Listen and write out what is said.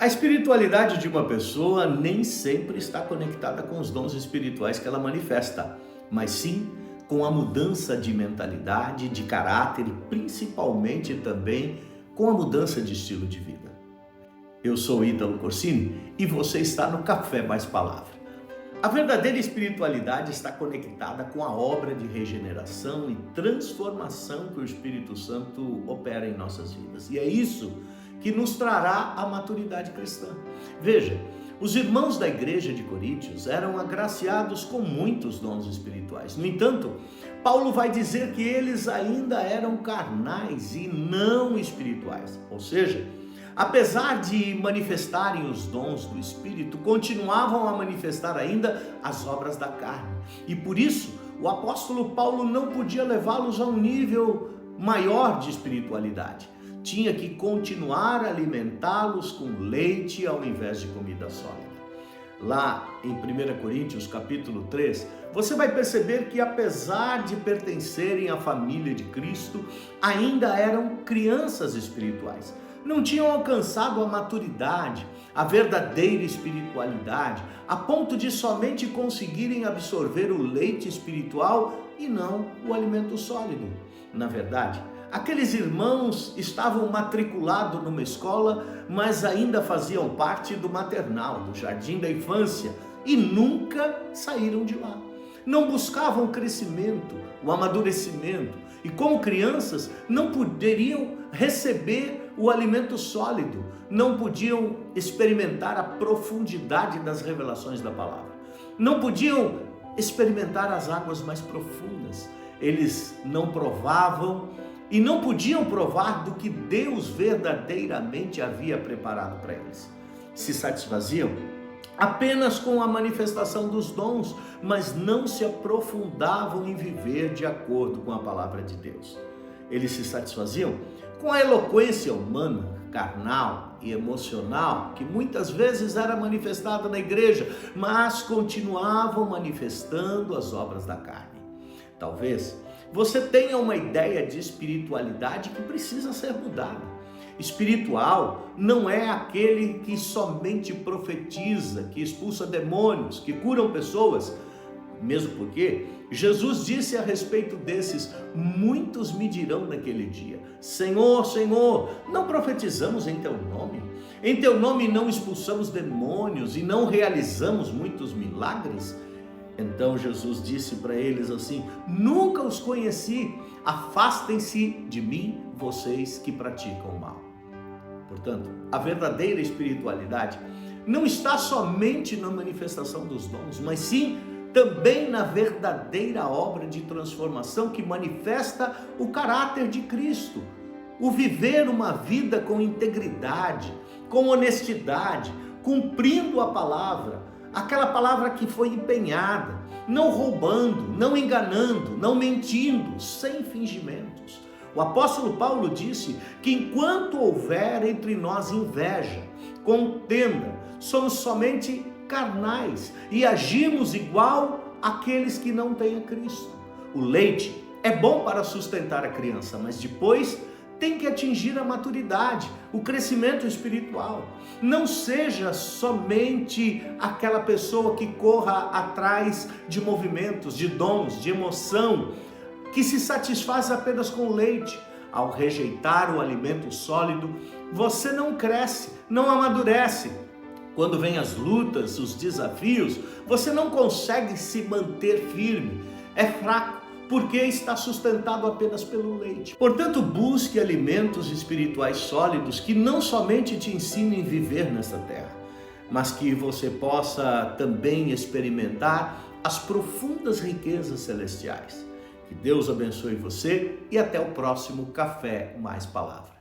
A espiritualidade de uma pessoa nem sempre está conectada com os dons espirituais que ela manifesta, mas sim com a mudança de mentalidade, de caráter e principalmente também com a mudança de estilo de vida. Eu sou Ítalo Corsini e você está no Café Mais Palavra. A verdadeira espiritualidade está conectada com a obra de regeneração e transformação que o Espírito Santo opera em nossas vidas. E é isso que nos trará a maturidade cristã. Veja, os irmãos da igreja de Coríntios eram agraciados com muitos dons espirituais. No entanto, Paulo vai dizer que eles ainda eram carnais e não espirituais. Ou seja, apesar de manifestarem os dons do Espírito, continuavam a manifestar ainda as obras da carne. E por isso, o apóstolo Paulo não podia levá-los a um nível maior de espiritualidade. Tinha que continuar a alimentá-los com leite ao invés de comida sólida. Lá em 1 Coríntios capítulo 3, você vai perceber que apesar de pertencerem à família de Cristo, ainda eram crianças espirituais. Não tinham alcançado a maturidade, a verdadeira espiritualidade, a ponto de somente conseguirem absorver o leite espiritual e não o alimento sólido. Na verdade, aqueles irmãos estavam matriculados numa escola, mas ainda faziam parte do maternal, do jardim da infância, e nunca saíram de lá. Não buscavam o crescimento, o amadurecimento, e como crianças não poderiam receber o alimento sólido, não podiam experimentar a profundidade das revelações da palavra, não podiam experimentar as águas mais profundas. Eles não provavam e não podiam provar do que Deus verdadeiramente havia preparado para eles. Se satisfaziam apenas com a manifestação dos dons, mas não se aprofundavam em viver de acordo com a palavra de Deus. Eles se satisfaziam com a eloquência humana, carnal e emocional, que muitas vezes era manifestada na igreja, mas continuavam manifestando as obras da carne. Talvez você tenha uma ideia de espiritualidade que precisa ser mudada. Espiritual não é aquele que somente profetiza, que expulsa demônios, que curam pessoas, mesmo porque Jesus disse a respeito desses: muitos me dirão naquele dia: Senhor, Senhor, não profetizamos em teu nome? Em teu nome não expulsamos demônios e não realizamos muitos milagres? Então Jesus disse para eles assim: nunca os conheci, afastem-se de mim, vocês que praticam o mal. Portanto, a verdadeira espiritualidade não está somente na manifestação dos dons, mas sim também na verdadeira obra de transformação que manifesta o caráter de Cristo. O viver uma vida com integridade, com honestidade, cumprindo a palavra, aquela palavra que foi empenhada, não roubando, não enganando, não mentindo, sem fingimentos. O apóstolo Paulo disse que enquanto houver entre nós inveja, contenda, somos somente carnais e agimos igual àqueles que não têm a Cristo. O leite é bom para sustentar a criança, mas depois tem que atingir a maturidade, o crescimento espiritual. Não seja somente aquela pessoa que corra atrás de movimentos, de dons, de emoção, que se satisfaz apenas com o leite. Ao rejeitar o alimento sólido, você não cresce, não amadurece. Quando vêm as lutas, os desafios, você não consegue se manter firme, é fraco, porque está sustentado apenas pelo leite. Portanto, busque alimentos espirituais sólidos que não somente te ensinem a viver nesta terra, mas que você possa também experimentar as profundas riquezas celestiais. Que Deus abençoe você e até o próximo Café Mais Palavra.